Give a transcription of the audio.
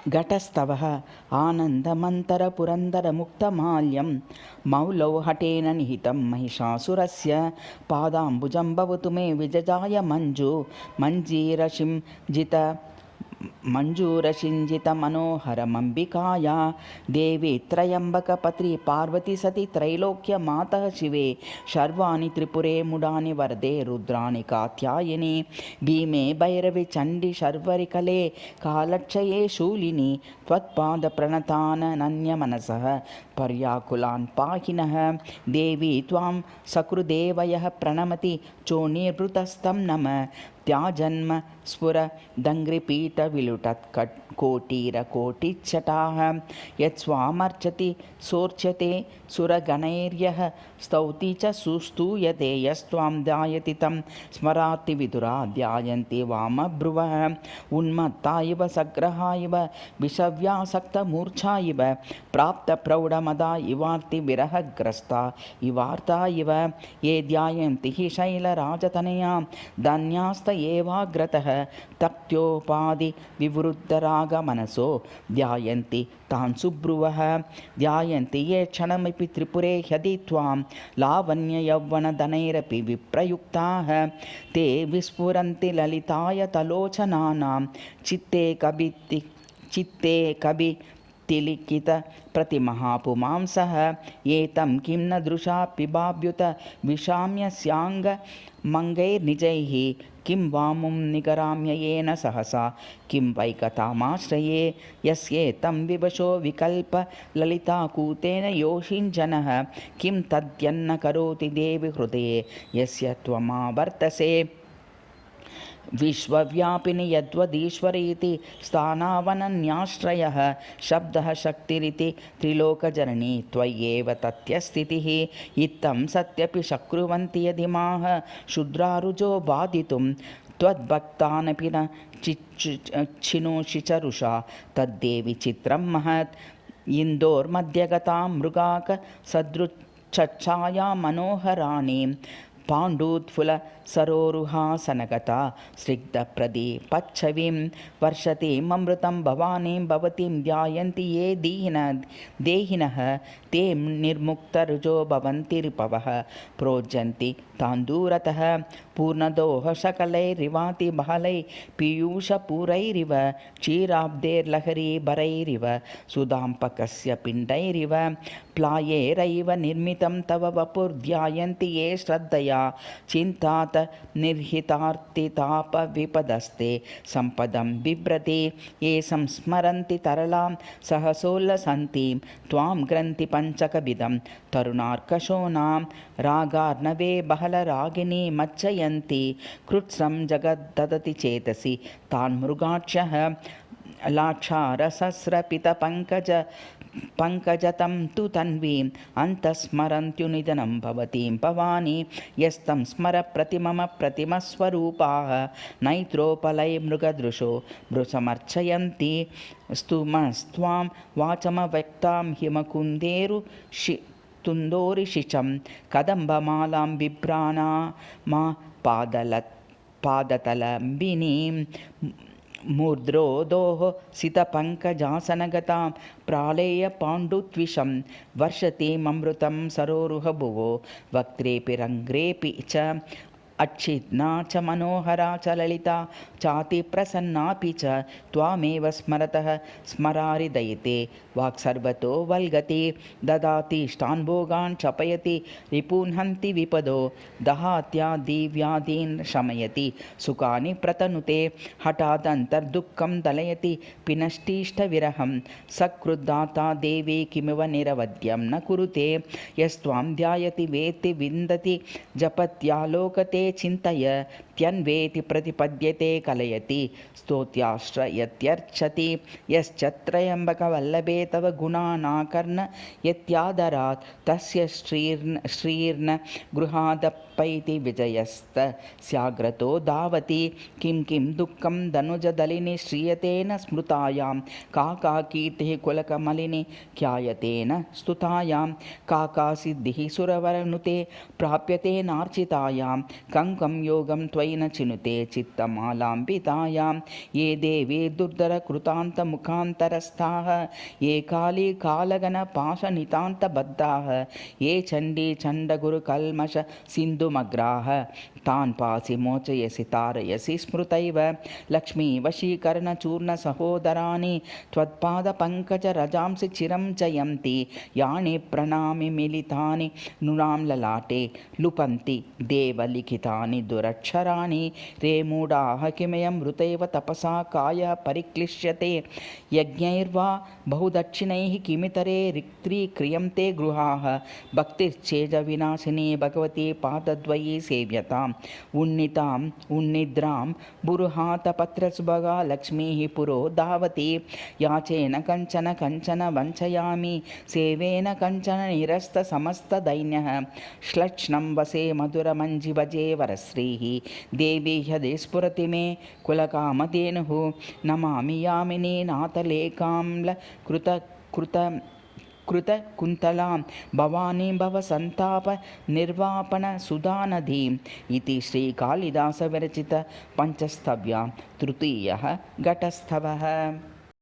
घटस्तवः आनन्दमन्तरपुरन्दरमुक्तमाल्यं मौलौ हटेन निहितं महिषासुरस्य पादाम्बुजं भवतु मे विजजाय मञ्जूरशिञ्जितमनोहरमम्बिकाया देवी त्र्यम्बकपत्री पार्वती सती त्रैलोक्यमातः शिवे शर्वाणि त्रिपुरे मुडानि वरदे रुद्राणि कात्यायिनी भीमे भैरवि चण्डि शर्वरिकले कालक्षये शूलिनी त्वत्पादप्रणतानन्यमनसः पर्याकुलान् पाहिनः देवी त्वां सकृदेवयः प्रणमति चोर्निवृतस्तं नम त्याजन्म स्फुरदङ्घ्रिपीठविलुटत्कोटीरकोटिच्छटाः यत्स्वामर्चति सोर्च्यते सुरगणैर्यः स्तौति च सुस्तूयते यस्त्वां ध्यायति तं स्मराति विदुरा ध्यायन्ति वामभ्रुवः उन्मत्ता इव सग्रहा इव विषव्यासक्तमूर्छा इव प्राप्तप्रौढमदा इवार्ति विरहग्रस्ता इवार्ता इव ये ध्यायन्ति हि शैलराजतनयां धन्यास्त एवाग्रतः तप्त्योपाधि विवृद्धरागमनसो ध्यायन्ति तान् सुब्रुवः ध्यायन्ति ये क्षणमपि त्रिपुरे ह्यदि त्वां लावण्ययौवनधनैरपि विप्रयुक्ताः ते विस्फुरन्ति ललिताय तलोचनानां चित्ते कवि तिलिखित प्रतिमहापुमांसः एतं किं न दृशा पिबाभ्युत विषाम्यस्याङ्गमङ्गैर्निजैः किं वामुं निगराम्ययेन सहसा किं वैकतामाश्रये यस्येतं विवशो विकल्प ललिताकूतेन योषिञ्जनः किं तद्यन्न करोति देवि हृदये यस्य त्वमावर्तसे विश्वव्यापिनि यद्वदीश्वरीति स्थानावनन्याश्रयः शब्दः शक्तिरिति त्रिलोकजननी त्वय्येव तत्यस्थितिः इत्थं सत्यपि शक्नुवन्ति यदिमाः शुद्रारुजो बाधितुं त्वद्भक्तानपि न चिनोषि चरुषा तद्देवि चित्रं महत् इन्दोर्मध्यगतां मृगाक सदृच्छाया मनोहराणीं पाण्डुत्फुल सरोरुहासनगता स्निग्धप्रदीपच्छविं वर्षतीममृतं भवानीं भवतीं ध्यायन्ति ये देहिनः ते निर्मुक्तरुजो भवन्ति रिपवः प्रोज्जन्ति तान्दूरतः पूर्णदोहशकलैरिवाति बहलै पीयूषपूरैरिव क्षीराब्धैर्लहरीभरैरिव सुधाम्पकस्य पिण्डैरिव प्लायैरैव निर्मितं तव वपुर्ध्यायन्ति ये श्रद्धया चिन्तात निर्हितार्तितापविपदस्ते सम्पदं बिभ्रति ये संस्मरन्ति तरलां सहसोल्लसन्तीं त्वां ग्रन्थि पञ्चकविदं तरुणार्कशोनां रागार्णवे बहलरागिनी मच्चयन्ति कृत्स्नं जगद्ददति चेतसि तान् मृगाक्षः लाक्षारसस्रपितपङ्कजतं तु तन्वीम् अन्तस्मरन्त्युनिधनं भवतीं भवानी यस्तं स्मर प्रतिमम प्रतिमस्वरूपाः नैत्रोपलय मृगदृशो मृषमर्चयन्ति स्तुमस्त्वां वाचमव्यक्तां तुन्दोरिशिचं कदम्बमालां बिभ्राणामा पादतलम्बिनीं मूर्ध्रोदोः सितपङ्कजासनगतां प्रालेयपाण्डुत्विषं वर्षतीममृतं सरोरुहभुवो वक्त्रेऽपि रङ्ग्रेऽपि च अच्छिद्ना च मनोहरा च ललिता चातिप्रसन्नापि च त्वामेव स्मरतः स्मरारिदयिते वाक्सर्वतो वल्गति ददातीष्टान् भोगान् क्षपयति रिपून्हन्ति विपदो दहात्या दिव्यादीन् शमयति सुखानि प्रतनुते हठादन्तर्दुःखं दलयति पिनष्टीष्टविरहं सकृद्दाता देवी किमिव निरवध्यं न कुरुते यस्त्वां ध्यायति वेत्ति विन्दति जपत्यालोकते चिन्तय त्यन्वेति प्रतिपद्यते कलयति स्तोत्याश्रयत्यर्चति यश्चत्रयम्बकवल्लभे तव गुणानाकर्ण यत्यादरात् तस्य श्रीर्न गृहादप्पैति विजयस्तस्याग्रतो धावति किं दुःखं धनुजदलिनि श्रियतेन स्मृतायां काकीर्तिः कुलकमलिनि ख्यायतेन स्तुतायां काका सिद्धिः सुरवरनुते प्राप्यते नार्चितायां कं योगं त्वयि न चिनुते चित्तमालाम्बितायां ये देवी दुर्धरकृतान्तमुखान्तरस्थाः ये काली कालगणपाशनितान्तबद्धाः ये चण्डी चण्डगुरुकल्मष सिन्धुमग्राः तान् पासि मोचयसि तारयसि स्मृतैव लक्ष्मी वशीकरणचूर्णसहोदराणि त्वत्पादपङ्कजरजांसि चिरं जयन्ति यानि प्रणामि मिलितानि नृणां ललाटे लुपन्ति देवलिखितानि दुरक्षराणि रे मूढाः किमयं मृतैव तपसा काय परिक्लिश्यते यज्ञैर्वा बहुदक्षिणैः किमितरे रिक्त्रीक्रियन्ते गृहाः भक्तिश्चेजविनाशिनी भगवती पादद्वयी सेव्यताम् उन्निताम् उन्निद्रां बुरुहातपत्रसुभगा लक्ष्मीः पुरो धावति याचेन कञ्चन कञ्चन वञ्चयामि सेवेन कञ्चन निरस्तसमस्तदैन्यः श्लक्ष्णं वसे मधुरमञ्जिभजे वरश्रीः देवी ह्यदे स्फुरति मे कुलकामधेनुः नमामि यामिनी कृतकुन्तलां भवानीं भवसन्ताप निर्वापन सुधानदीम् इति श्रीकालिदासविरचित पञ्चस्तव्यां तृतीयः घटस्थवः।